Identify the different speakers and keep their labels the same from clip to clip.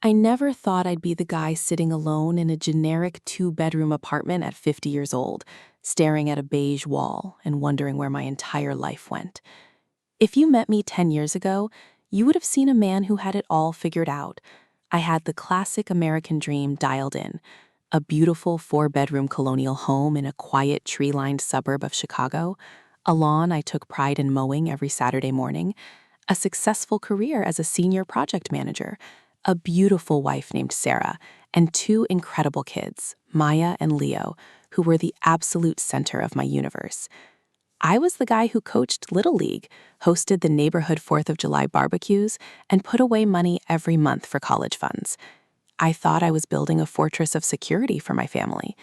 Speaker 1: I never thought I'd be the guy sitting alone in a generic two-bedroom apartment at 50 years old, staring at a beige wall and wondering where my entire life went. If you met me 10 years ago, you would have seen a man who had it all figured out. I had the classic American dream dialed in: a beautiful four-bedroom colonial home in a quiet, tree-lined suburb of Chicago, a lawn I took pride in mowing every Saturday morning, a successful career as a senior project manager, a beautiful wife named Sarah, and two incredible kids, Maya and Leo, who were the absolute center of my universe. I was the guy who coached Little League, hosted the neighborhood 4th of July barbecues, and put away money every month for college funds. I thought I was building a fortress of security for my family.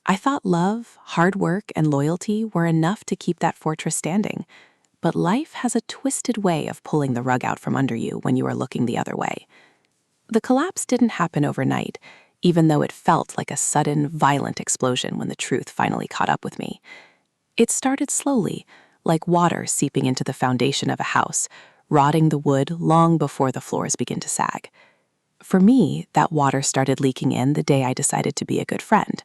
Speaker 1: I thought love, hard work, and loyalty were enough to keep that fortress standing. But life has a twisted way of pulling the rug out from under you when you are looking the other way. The collapse didn't happen overnight, even though it felt like a sudden, violent explosion when the truth finally caught up with me. It started slowly, like water seeping into the foundation of a house, rotting the wood long before the floors begin to sag. For me, that water started leaking in the day I decided to be a good friend.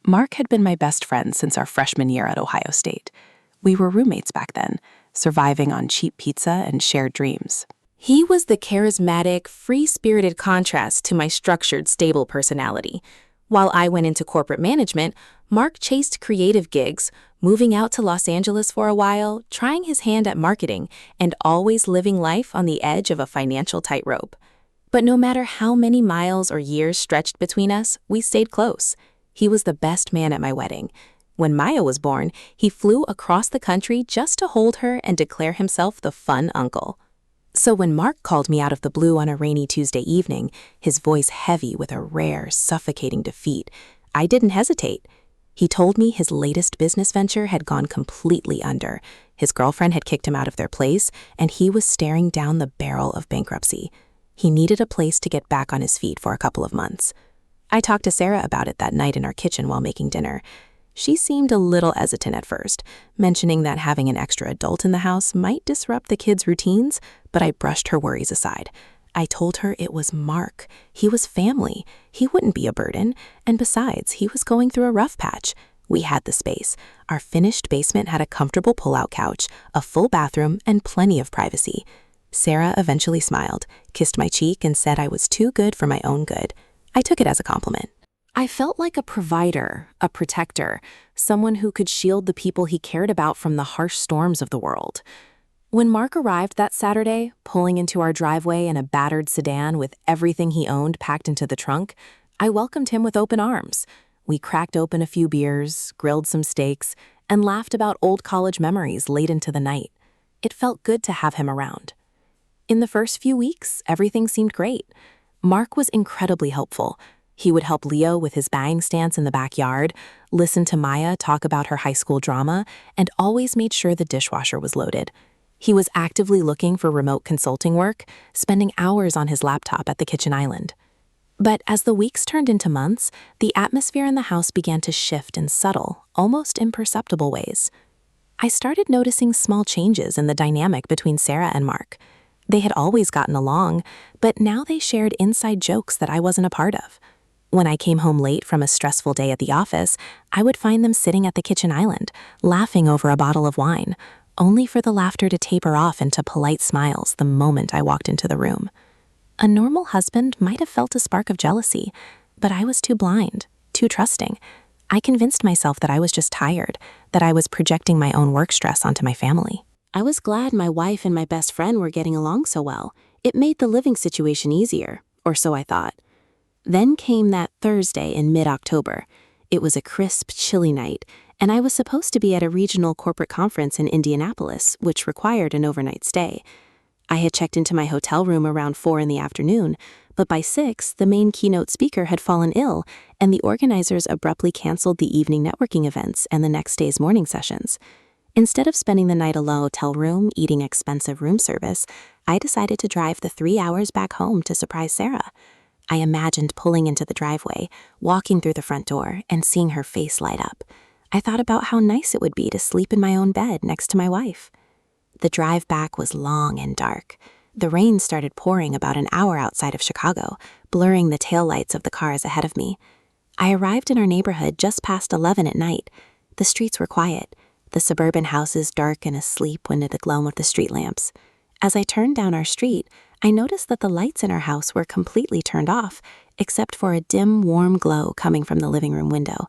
Speaker 1: Mark had been my best friend since our freshman year at Ohio State. We were roommates back then, surviving on cheap pizza and shared dreams.
Speaker 2: He was the charismatic, free-spirited contrast to my structured, stable personality. While I went into corporate management, Mark chased creative gigs, moving out to Los Angeles for a while, trying his hand at marketing, and always living life on the edge of a financial tightrope. But no matter how many miles or years stretched between us, we stayed close. He was the best man at my wedding. When Maya was born, he flew across the country just to hold her and declare himself the fun uncle. So when Mark called me out of the blue on a rainy Tuesday evening, his voice heavy with a rare, suffocating defeat, I didn't hesitate. He told me his latest business venture had gone completely under. His girlfriend had kicked him out of their place, and he was staring down the barrel of bankruptcy. He needed a place to get back on his feet for a couple of months. I talked to Sarah about it that night in our kitchen while making dinner. She seemed a little hesitant at first, mentioning that having an extra adult in the house might disrupt the kids' routines, but I brushed her worries aside. I told her it was Mark. He was family. He wouldn't be a burden, and besides, he was going through a rough patch. We had the space. Our finished basement had a comfortable pull-out couch, a full bathroom, and plenty of privacy. Sarah eventually smiled, kissed my cheek, and said I was too good for my own good. I took it as a compliment. I felt like a provider, a protector, someone who could shield the people he cared about from the harsh storms of the world. When Mark arrived that Saturday, pulling into our driveway in a battered sedan with everything he owned packed into the trunk, I welcomed him with open arms. We cracked open a few beers, grilled some steaks, and laughed about old college memories late into the night. It felt good to have him around. In the first few weeks, everything seemed great. Mark was incredibly helpful. He would help Leo with his buying stance in the backyard, listen to Maya talk about her high school drama, and always made sure the dishwasher was loaded. He was actively looking for remote consulting work, spending hours on his laptop at the kitchen island. But as the weeks turned into months, the atmosphere in the house began to shift in subtle, almost imperceptible ways. I started noticing small changes in the dynamic between Sarah and Mark. They had always gotten along, but now they shared inside jokes that I wasn't a part of. When I came home late from a stressful day at the office, I would find them sitting at the kitchen island, laughing over a bottle of wine, only for the laughter to taper off into polite smiles the moment I walked into the room. A normal husband might have felt a spark of jealousy, but I was too blind, too trusting. I convinced myself that I was just tired, that I was projecting my own work stress onto my family. I was glad my wife and my best friend were getting along so well. It made the living situation easier, or so I thought. Then came that Thursday in mid-October. It was a crisp, chilly night, and I was supposed to be at a regional corporate conference in Indianapolis, which required an overnight stay. I had checked into my hotel room around 4 in the afternoon, but by 6, the main keynote speaker had fallen ill, and the organizers abruptly canceled the evening networking events and the next day's morning sessions. Instead of spending the night alone in a hotel room eating expensive room service, I decided to drive the 3 hours back home to surprise Sarah. I imagined pulling into the driveway, walking through the front door, and seeing her face light up. I thought about how nice it would be to sleep in my own bed next to my wife. The drive back was long and dark. The rain started pouring about an hour outside of Chicago, blurring the taillights of the cars ahead of me. I arrived in our neighborhood just past 11 at night. The streets were quiet, the suburban houses dark and asleep under the glow of the street lamps. As I turned down our street, I noticed that the lights in our house were completely turned off, except for a dim, warm glow coming from the living room window.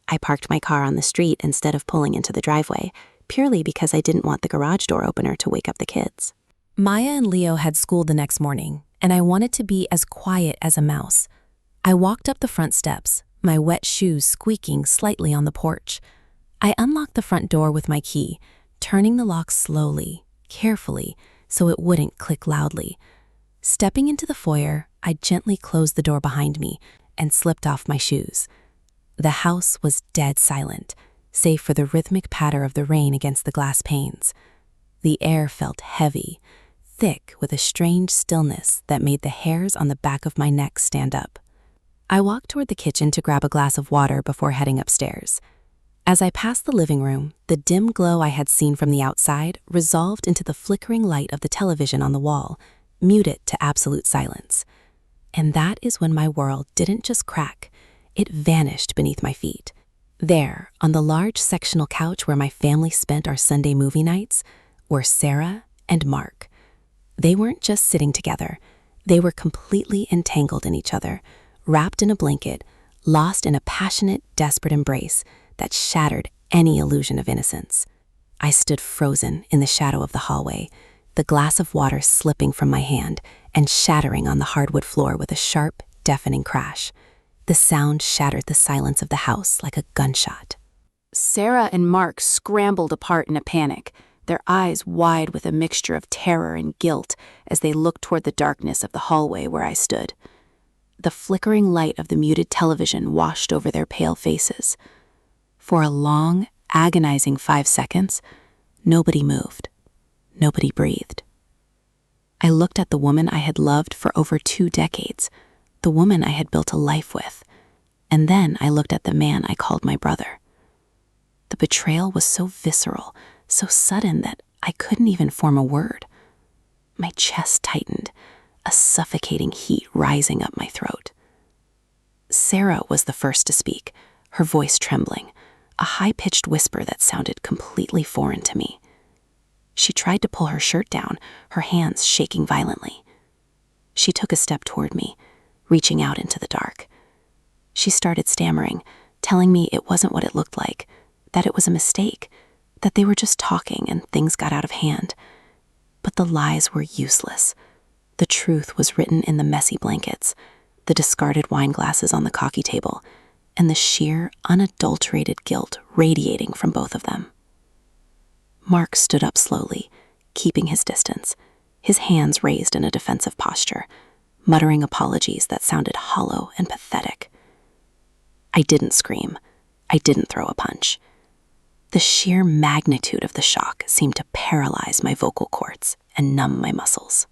Speaker 2: I parked my car on the street instead of pulling into the driveway, purely because I didn't want the garage door opener to wake up the kids. Maya and Leo had school the next morning, and I wanted to be as quiet as a mouse. I walked up the front steps, my wet shoes squeaking slightly on the porch. I unlocked the front door with my key, turning the lock slowly, carefully, so it wouldn't click loudly. Stepping into the foyer, I gently closed the door behind me and slipped off my shoes. The house was dead silent, save for the rhythmic patter of the rain against the glass panes. The air felt heavy, thick with a strange stillness that made the hairs on the back of my neck stand up. I walked toward the kitchen to grab a glass of water before heading upstairs. As I passed the living room, the dim glow I had seen from the outside resolved into the flickering light of the television on the wall, muted to absolute silence. And that is when my world didn't just crack, it vanished beneath my feet. There, on the large sectional couch where my family spent our Sunday movie nights, were Sarah and Mark. They weren't just sitting together, they were completely entangled in each other, wrapped in a blanket, lost in a passionate, desperate embrace that shattered any illusion of innocence. I stood frozen in the shadow of the hallway, the glass of water slipping from my hand and shattering on the hardwood floor with a sharp, deafening crash. The sound shattered the silence of the house like a gunshot.
Speaker 3: Sarah and Mark scrambled apart in a panic, their eyes wide with a mixture of terror and guilt as they looked toward the darkness of the hallway where I stood. The flickering light of the muted television washed over their pale faces. For a long, agonizing 5 seconds, nobody moved. Nobody breathed. I looked at the woman I had loved for over 2 decades, the woman I had built a life with, and then I looked at the man I called my brother. The betrayal was so visceral, so sudden that I couldn't even form a word. My chest tightened, a suffocating heat rising up my throat. Sarah was the first to speak, her voice trembling, a high-pitched whisper that sounded completely foreign to me. She tried to pull her shirt down, her hands shaking violently. She took a step toward me, reaching out into the dark. She started stammering, telling me it wasn't what it looked like, that it was a mistake, that they were just talking and things got out of hand. But the lies were useless. The truth was written in the messy blankets, the discarded wine glasses on the coffee table, and the sheer, unadulterated guilt radiating from both of them. Mark stood up slowly, keeping his distance, his hands raised in a defensive posture, muttering apologies that sounded hollow and pathetic. I didn't scream. I didn't throw a punch. The sheer magnitude of the shock seemed to paralyze my vocal cords and numb my muscles.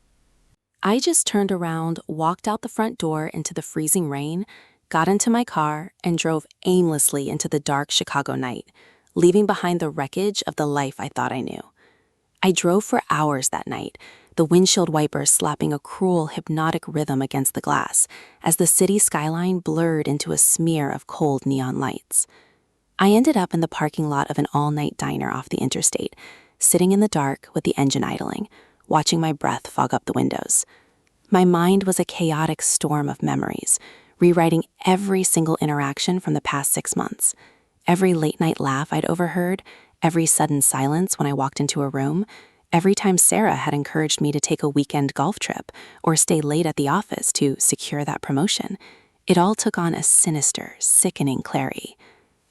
Speaker 3: I just turned around, walked out the front door into the freezing rain, got into my car, and drove aimlessly into the dark Chicago night, leaving behind the wreckage of the life I thought I knew. I drove for hours that night, the windshield wipers slapping a cruel, hypnotic rhythm against the glass as the city skyline blurred into a smear of cold neon lights. I ended up in the parking lot of an all-night diner off the interstate, sitting in the dark with the engine idling, watching my breath fog up the windows. My mind was a chaotic storm of memories, rewriting every single interaction from the past 6 months. Every late-night laugh I'd overheard, every sudden silence when I walked into a room, every time Sarah had encouraged me to take a weekend golf trip or stay late at the office to secure that promotion. It all took on a sinister, sickening clarity.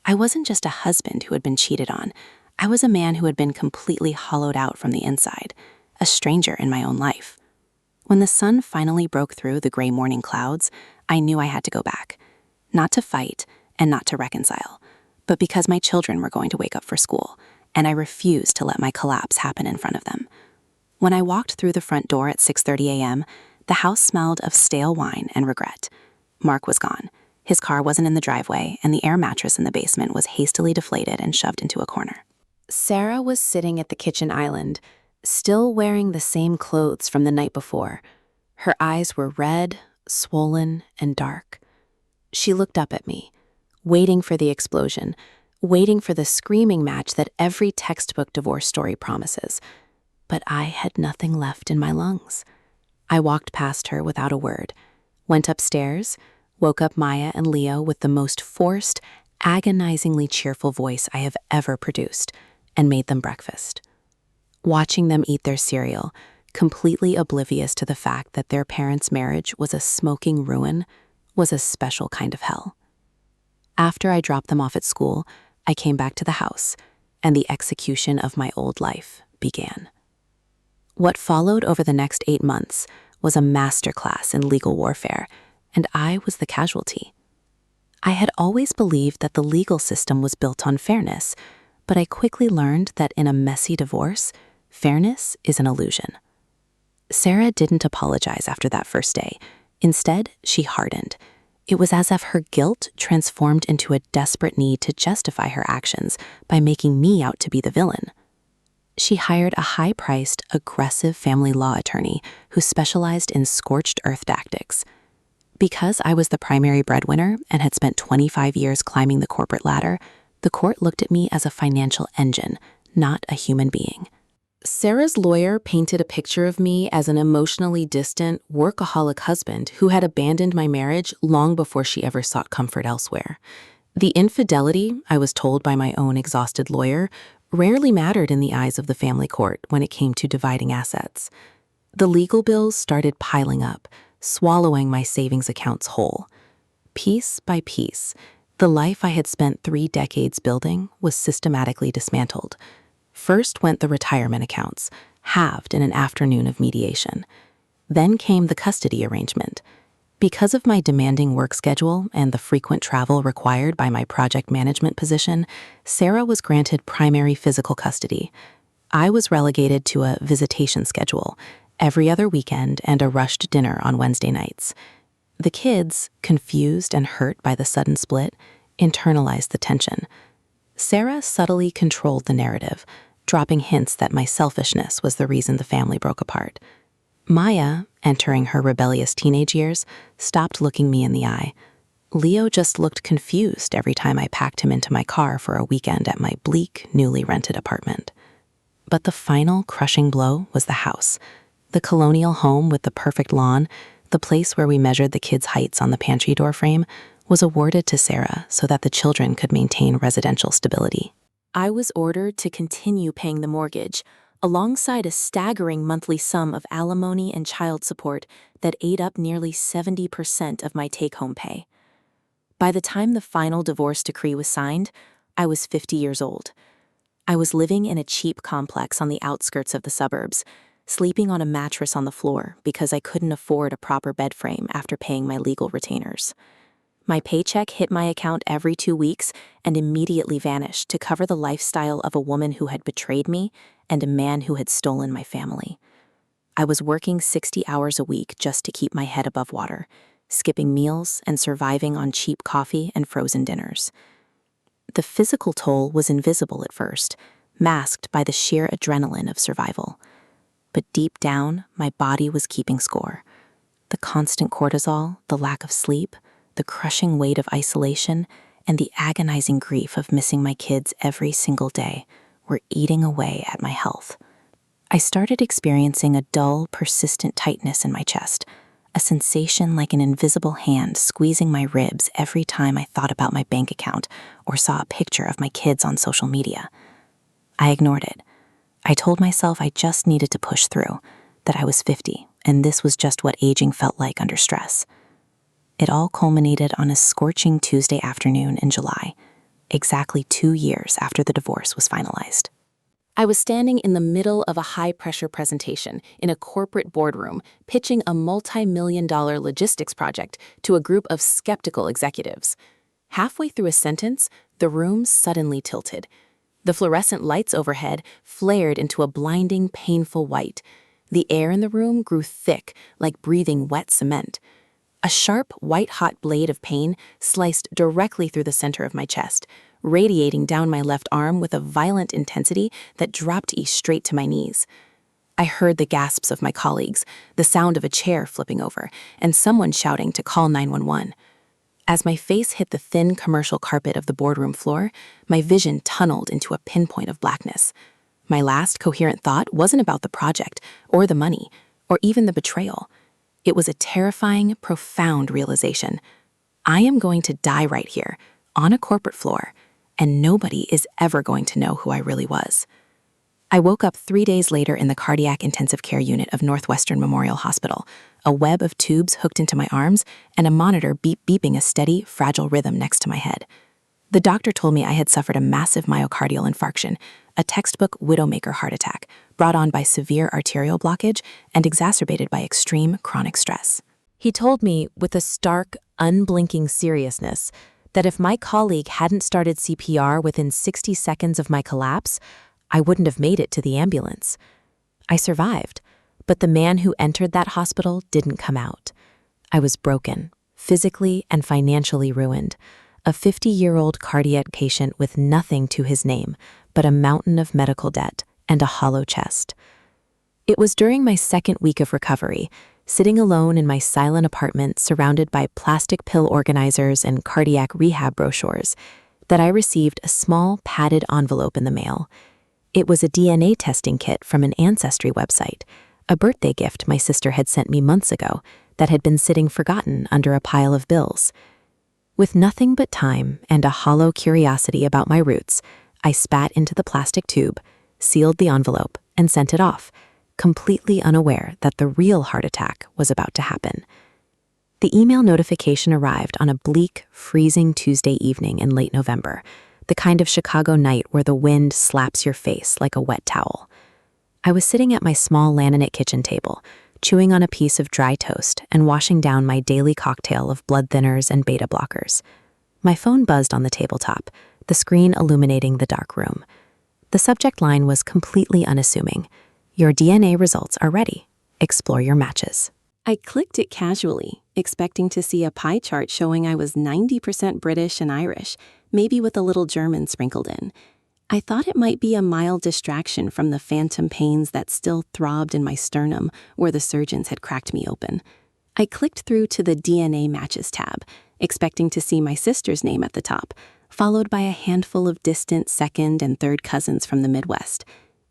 Speaker 3: I wasn't just a husband who had been cheated on. I was a man who had been completely hollowed out from the inside, a stranger in my own life. When the sun finally broke through the gray morning clouds, I knew I had to go back. Not to fight and not to reconcile, but because my children were going to wake up for school, and I refused to let my collapse happen in front of them. When I walked through the front door at 6:30 a.m., the house smelled of stale wine and regret. Mark was gone. His car wasn't in the driveway, and the air mattress in the basement was hastily deflated and shoved into a corner. Sarah was sitting at the kitchen island, still wearing the same clothes from the night before. Her eyes were red, swollen, and dark. She looked up at me, waiting for the explosion, waiting for the screaming match that every textbook divorce story promises. But I had nothing left in my lungs. I walked past her without a word, went upstairs, woke up Maya and Leo with the most forced, agonizingly cheerful voice I have ever produced, and made them breakfast. Watching them eat their cereal, completely oblivious to the fact that their parents' marriage was a smoking ruin, was a special kind of hell. After I dropped them off at school, I came back to the house, and the execution of my old life began. What followed over the next 8 months was a masterclass in legal warfare, and I was the casualty. I had always believed that the legal system was built on fairness, but I quickly learned that in a messy divorce, fairness is an illusion. Sarah didn't apologize after that first day. Instead, she hardened. It was as if her guilt transformed into a desperate need to justify her actions by making me out to be the villain. She hired a high-priced, aggressive family law attorney who specialized in scorched earth tactics. Because I was the primary breadwinner and had spent 25 years climbing the corporate ladder, the court looked at me as a financial engine, not a human being. Sarah's lawyer painted a picture of me as an emotionally distant, workaholic husband who had abandoned my marriage long before she ever sought comfort elsewhere. The infidelity, I was told by my own exhausted lawyer, rarely mattered in the eyes of the family court when it came to dividing assets. The legal bills started piling up, swallowing my savings accounts whole. Piece by piece, the life I had spent 3 decades building was systematically dismantled. First went the retirement accounts, halved in an afternoon of mediation. Then came the custody arrangement. Because of my demanding work schedule and the frequent travel required by my project management position, Sarah was granted primary physical custody. I was relegated to a visitation schedule, every other weekend and a rushed dinner on Wednesday nights. The kids, confused and hurt by the sudden split, internalized the tension. Sarah subtly controlled the narrative, dropping hints that my selfishness was the reason the family broke apart. Maya, entering her rebellious teenage years, stopped looking me in the eye. Leo just looked confused every time I packed him into my car for a weekend at my bleak, newly rented apartment. But the final crushing blow was the house. The colonial home with the perfect lawn, the place where we measured the kids' heights on the pantry door frame, was awarded to Sarah so that the children could maintain residential stability. I was ordered to continue paying the mortgage, alongside a staggering monthly sum of alimony and child support that ate up nearly 70% of my take-home pay. By the time the final divorce decree was signed, I was 50 years old. I was living in a cheap complex on the outskirts of the suburbs, sleeping on a mattress on the floor because I couldn't afford a proper bed frame after paying my legal retainers. My paycheck hit my account every 2 weeks and immediately vanished to cover the lifestyle of a woman who had betrayed me and a man who had stolen my family. I was working 60 hours a week just to keep my head above water, skipping meals and surviving on cheap coffee and frozen dinners. The physical toll was invisible at first, masked by the sheer adrenaline of survival. But deep down, my body was keeping score. The constant cortisol, the lack of sleep, the crushing weight of isolation, and the agonizing grief of missing my kids every single day were eating away at my health. I started experiencing a dull, persistent tightness in my chest, a sensation like an invisible hand squeezing my ribs every time I thought about my bank account or saw a picture of my kids on social media. I ignored it. I told myself I just needed to push through, that I was 50, and this was just what aging felt like under stress. It all culminated on a scorching Tuesday afternoon in July, exactly 2 years after the divorce was finalized. I was standing in the middle of a high-pressure presentation in a corporate boardroom, pitching a multi-million-dollar logistics project to a group of skeptical executives. Halfway through a sentence, the room suddenly tilted. The fluorescent lights overhead flared into a blinding, painful white. The air in the room grew thick, like breathing wet cement. A sharp, white-hot blade of pain sliced directly through the center of my chest, radiating down my left arm with a violent intensity that dropped E straight to my knees.
Speaker 1: I heard the gasps of my colleagues, the sound of a chair flipping over, and someone shouting to call 911. As my face hit the thin commercial carpet of the boardroom floor, my vision tunneled into a pinpoint of blackness. My last coherent thought wasn't about the project, or the money, or even the betrayal. It was a terrifying, profound realization. I am going to die right here, on a corporate floor, and nobody is ever going to know who I really was. I woke up 3 days later in the cardiac intensive care unit of Northwestern Memorial Hospital, a web of tubes hooked into my arms and a monitor beeping a steady, fragile rhythm next to my head. The doctor told me I had suffered a massive myocardial infarction, a textbook widowmaker heart attack, brought on by severe arterial blockage and exacerbated by extreme chronic stress.
Speaker 2: He told me with a stark, unblinking seriousness that if my colleague hadn't started CPR within 60 seconds of my collapse, I wouldn't have made it to the ambulance. I survived, but the man who entered that hospital didn't come out. I was broken, physically and financially ruined, a 50-year-old cardiac patient with nothing to his name but a mountain of medical debt and a hollow chest. It was during my second week of recovery, sitting alone in my silent apartment surrounded by plastic pill organizers and cardiac rehab brochures, that I received a small padded envelope in the mail. It was a DNA testing kit from an Ancestry website, a birthday gift my sister had sent me months ago that had been sitting forgotten under a pile of bills. With nothing but time and a hollow curiosity about my roots, I spat into the plastic tube, sealed the envelope, and sent it off, completely unaware that the real heart attack was about to happen. The email notification arrived on a bleak, freezing Tuesday evening in late November, the kind of Chicago night where the wind slaps your face like a wet towel. I was sitting at my small laminate kitchen table, chewing on a piece of dry toast and washing down my daily cocktail of blood thinners and beta blockers. My phone buzzed on the tabletop, the screen illuminating the dark room. The subject line was completely unassuming. Your DNA results are ready. Explore your matches.
Speaker 1: I clicked it casually, expecting to see a pie chart showing I was 90% British and Irish, maybe with a little German sprinkled in. I thought it might be a mild distraction from the phantom pains that still throbbed in my sternum where the surgeons had cracked me open. I clicked through to the DNA Matches tab, expecting to see my sister's name at the top, followed by a handful of distant second and third cousins from the Midwest.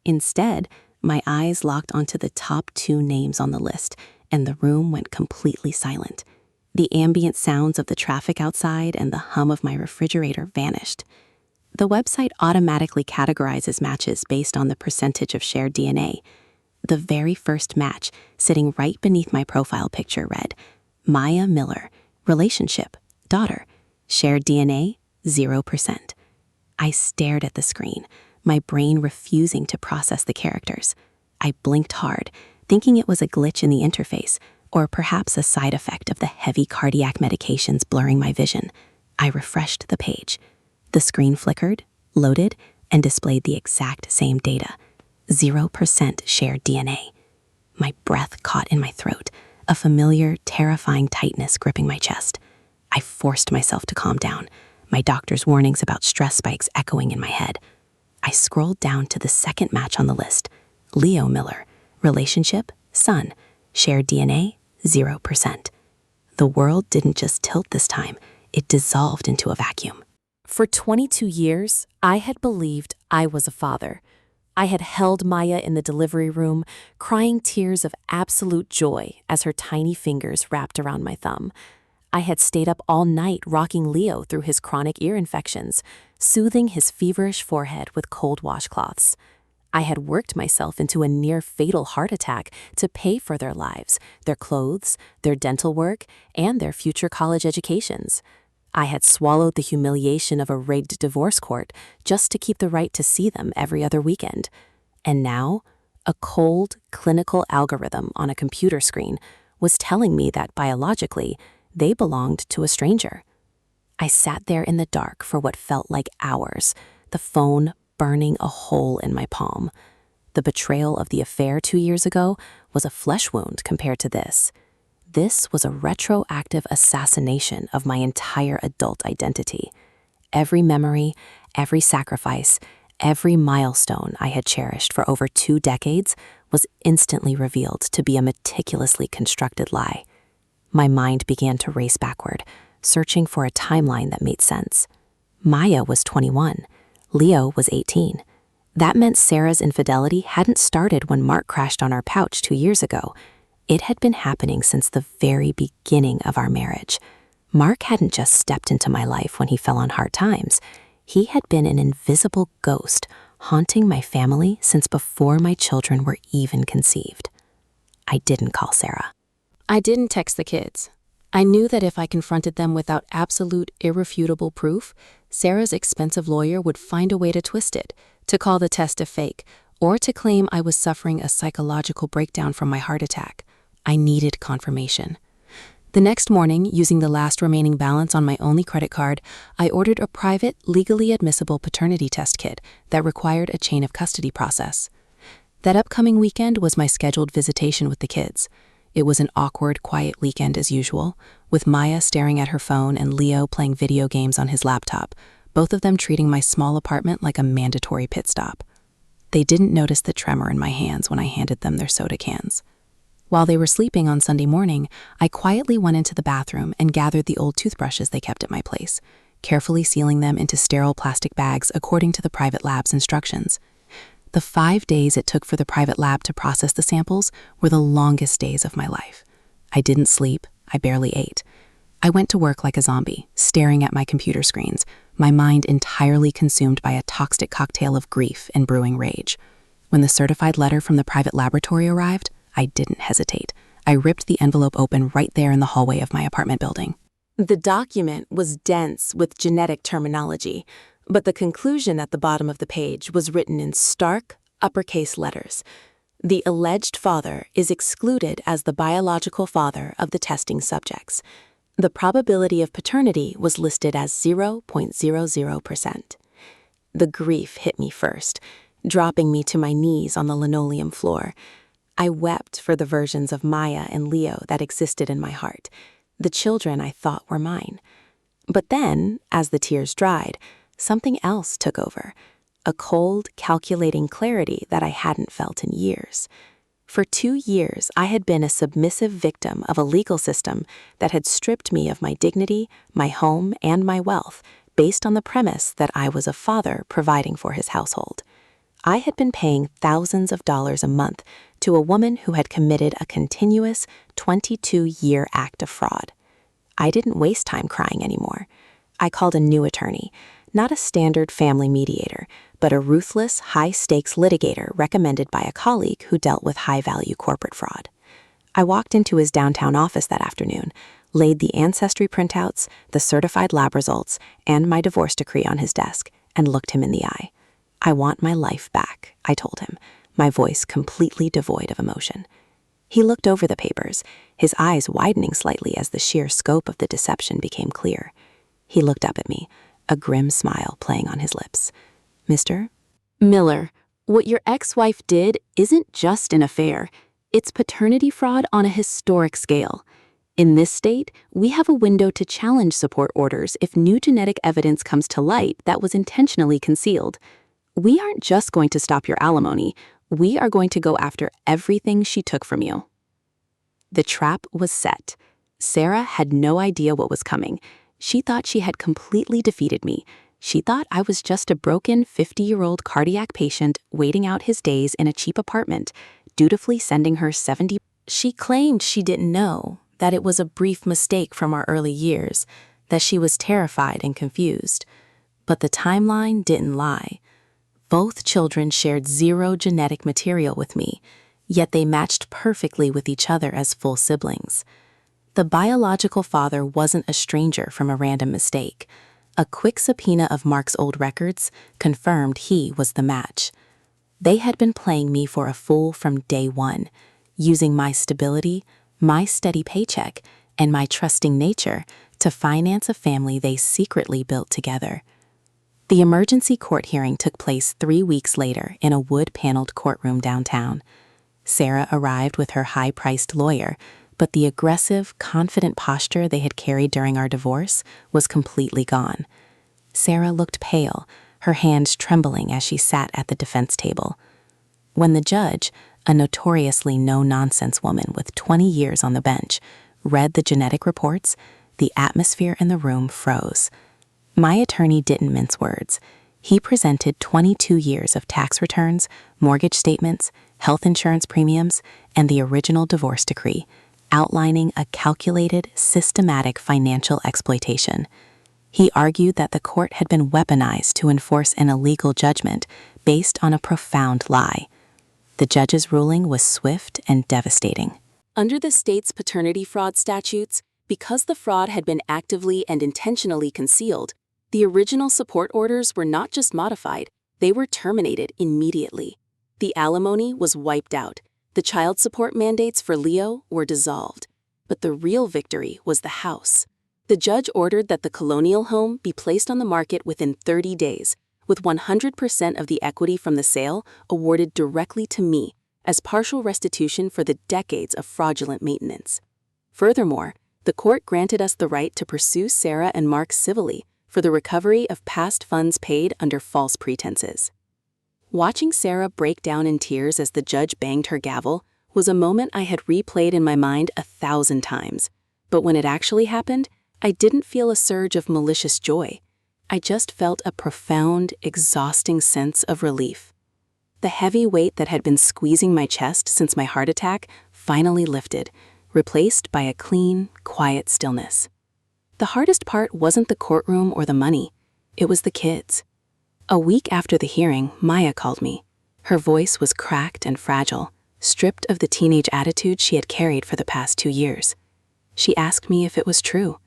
Speaker 1: Instead, my eyes locked onto the top 2 names on the list, and the room went completely silent. The ambient sounds of the traffic outside and the hum of my refrigerator vanished. The website automatically categorizes matches based on the percentage of shared DNA. The very first match, sitting right beneath my profile picture, read, Maya Miller, relationship, daughter, shared DNA, 0%. I stared at the screen, my brain refusing to process the characters. I blinked hard, thinking it was a glitch in the interface, or perhaps a side effect of the heavy cardiac medications blurring my vision. I refreshed the page. The screen flickered, loaded, and displayed the exact same data. 0% shared DNA. My breath caught in my throat, a familiar, terrifying tightness gripping my chest. I forced myself to calm down, my doctor's warnings about stress spikes echoing in my head. I scrolled down to the second match on the list, Leo Miller, relationship, son, shared DNA, 0%. The world didn't just tilt this time, it dissolved into a vacuum.
Speaker 2: For 22 years, I had believed I was a father. I had held Maya in the delivery room, crying tears of absolute joy as her tiny fingers wrapped around my thumb. I had stayed up all night rocking Leo through his chronic ear infections, soothing his feverish forehead with cold washcloths. I had worked myself into a near-fatal heart attack to pay for their lives, their clothes, their dental work, and their future college educations. I had swallowed the humiliation of a rigged divorce court just to keep the right to see them every other weekend. And now, a cold, clinical algorithm on a computer screen was telling me that biologically, they belonged to a stranger. I sat there in the dark for what felt like hours, the phone burning a hole in my palm. The betrayal of the affair 2 years ago was a flesh wound compared to this. This was a retroactive assassination of my entire adult identity. Every memory, every sacrifice, every milestone I had cherished for over 2 decades was instantly revealed to be a meticulously constructed lie. My mind began to race backward, searching for a timeline that made sense. Maya was 21. Leo was 18. That meant Sarah's infidelity hadn't started when Mark crashed on our couch 2 years ago. It had been happening since the very beginning of our marriage. Mark hadn't just stepped into my life when he fell on hard times. He had been an invisible ghost haunting my family since before my children were even conceived. I didn't call Sarah.
Speaker 3: I didn't text the kids. I knew that if I confronted them without absolute, irrefutable proof, Sarah's expensive lawyer would find a way to twist it, to call the test a fake, or to claim I was suffering a psychological breakdown from my heart attack. I needed confirmation. The next morning, using the last remaining balance on my only credit card, I ordered a private, legally admissible paternity test kit that required a chain of custody process. That upcoming weekend was my scheduled visitation with the kids. It was an awkward, quiet weekend as usual, with Maya staring at her phone and Leo playing video games on his laptop, both of them treating my small apartment like a mandatory pit stop. They didn't notice the tremor in my hands when I handed them their soda cans. While they were sleeping on Sunday morning, I quietly went into the bathroom and gathered the old toothbrushes they kept at my place, carefully sealing them into sterile plastic bags according to the private lab's instructions. The 5 days it took for the private lab to process the samples were the longest days of my life. I didn't sleep, I barely ate. I went to work like a zombie, staring at my computer screens, my mind entirely consumed by a toxic cocktail of grief and brewing rage. When the certified letter from the private laboratory arrived, I didn't hesitate. I ripped the envelope open right there in the hallway of my apartment building.
Speaker 1: The document was dense with genetic terminology, but the conclusion at the bottom of the page was written in stark, uppercase letters. The alleged father is excluded as the biological father of the testing subjects. The probability of paternity was listed as 0.00%. The grief hit me first, dropping me to my knees on the linoleum floor. I wept for the versions of Maya and Leo that existed in my heart, the children I thought were mine. But then, as the tears dried, something else took over, a cold, calculating clarity that I hadn't felt in years. For 2 years, I had been a submissive victim of a legal system that had stripped me of my dignity, my home, and my wealth, based on the premise that I was a father providing for his household. I had been paying thousands of dollars a month to a woman who had committed a continuous 22-year act of fraud. I didn't waste time crying anymore. I called a new attorney, not a standard family mediator, but a ruthless, high-stakes litigator recommended by a colleague who dealt with high-value corporate fraud. I walked into his downtown office that afternoon, laid the ancestry printouts, the certified lab results, and my divorce decree on his desk, and looked him in the eye. "I want my life back," I told him, my voice completely devoid of emotion. He looked over the papers, his eyes widening slightly as the sheer scope of the deception became clear. He looked up at me, a grim smile playing on his lips. "Mr.
Speaker 3: Miller, what your ex-wife did isn't just an affair. It's paternity fraud on a historic scale. In this state, we have a window to challenge support orders if new genetic evidence comes to light that was intentionally concealed. We aren't just going to stop your alimony. We are going to go after everything she took from you." The trap was set. Sarah had no idea what was coming. She thought she had completely defeated me. She thought I was just a broken 50-year-old cardiac patient waiting out his days in a cheap apartment, dutifully sending her 70. She claimed she didn't know, that it was a brief mistake from our early years, that she was terrified and confused. But the timeline didn't lie. Both children shared 0 genetic material with me, yet they matched perfectly with each other as full siblings. The biological father wasn't a stranger from a random mistake. A quick subpoena of Mark's old records confirmed he was the match. They had been playing me for a fool from day one, using my stability, my steady paycheck, and my trusting nature to finance a family they secretly built together. The emergency court hearing took place 3 weeks later in a wood-paneled courtroom downtown. Sarah arrived with her high-priced lawyer, but the aggressive, confident posture they had carried during our divorce was completely gone. Sarah looked pale, her hands trembling as she sat at the defense table. When the judge,
Speaker 1: a notoriously no-nonsense woman with 20 years on the bench, read the genetic reports, the atmosphere in the room froze. My attorney didn't mince words. He presented 22 years of tax returns, mortgage statements, health insurance premiums, and the original divorce decree, outlining a calculated, systematic financial exploitation. He argued that the court had been weaponized to enforce an illegal judgment based on a profound lie. The judge's ruling was swift and devastating.
Speaker 2: Under the state's paternity fraud statutes, because the fraud had been actively and intentionally concealed, the original support orders were not just modified, they were terminated immediately. The alimony was wiped out. The child support mandates for Leo were dissolved. But the real victory was the house. The judge ordered that the colonial home be placed on the market within 30 days, with 100% of the equity from the sale awarded directly to me as partial restitution for the decades of fraudulent maintenance. Furthermore, the court granted us the right to pursue Sarah and Mark civilly for the recovery of past funds paid under false pretenses. Watching Sarah break down in tears as the judge banged her gavel was a moment I had replayed in my mind 1,000 times. But when it actually happened, I didn't feel a surge of malicious joy. I just felt a profound, exhausting sense of relief. The heavy weight that had been squeezing my chest since my heart attack finally lifted, replaced by a clean, quiet stillness. The hardest part wasn't the courtroom or the money. It was the kids. A week after the hearing, Maya called me. Her voice was cracked and fragile, stripped of the teenage attitude she had carried for the past 2 years. She asked me if it was true.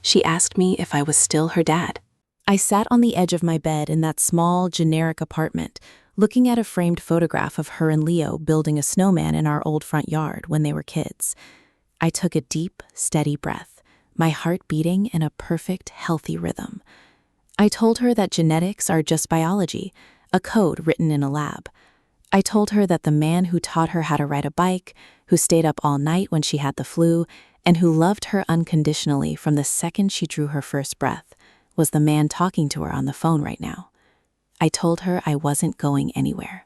Speaker 2: She asked me if I was still her dad.
Speaker 1: I sat on the edge of my bed in that small, generic apartment, looking at a framed photograph of her and Leo building a snowman in our old front yard when they were kids. I took a deep, steady breath, my heart beating in a perfect, healthy rhythm. I told her that genetics are just biology, a code written in a lab. I told her that the man who taught her how to ride a bike, who stayed up all night when she had the flu, and who loved her unconditionally from the second she drew her first breath, was the man talking to her on the phone right now. I told her I wasn't going anywhere.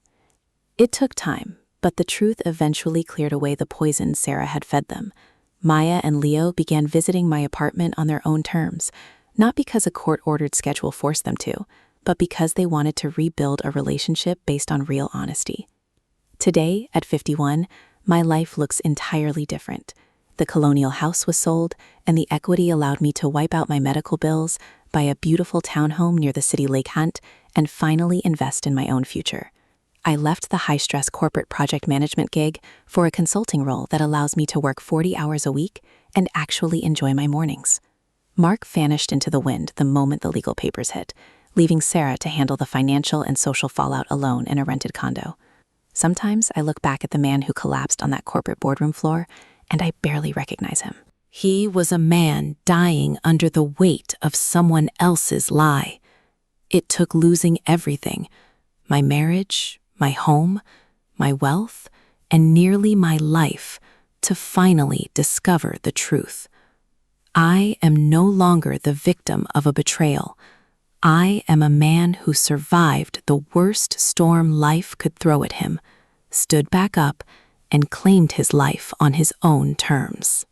Speaker 1: It took time, but the truth eventually cleared away the poison Sarah had fed them. Maya and Leo began visiting my apartment on their own terms, not because a court-ordered schedule forced them to, but because they wanted to rebuild a relationship based on real honesty. Today, at 51, my life looks entirely different. The colonial house was sold, and the equity allowed me to wipe out my medical bills, buy a beautiful townhome near the city Lake Hunt, and finally invest in my own future. I left the high-stress corporate project management gig for a consulting role that allows me to work 40 hours a week and actually enjoy my mornings. Mark vanished into the wind the moment the legal papers hit, leaving Sarah to handle the financial and social fallout alone in a rented condo. Sometimes I look back at the man who collapsed on that corporate boardroom floor, and I barely recognize him. He was a man dying under the weight of someone else's lie. It took losing everything, my marriage, my home, my wealth, and nearly my life, to finally discover the truth. I am no longer the victim of a betrayal. I am a man who survived the worst storm life could throw at him, stood back up, and claimed his life on his own terms.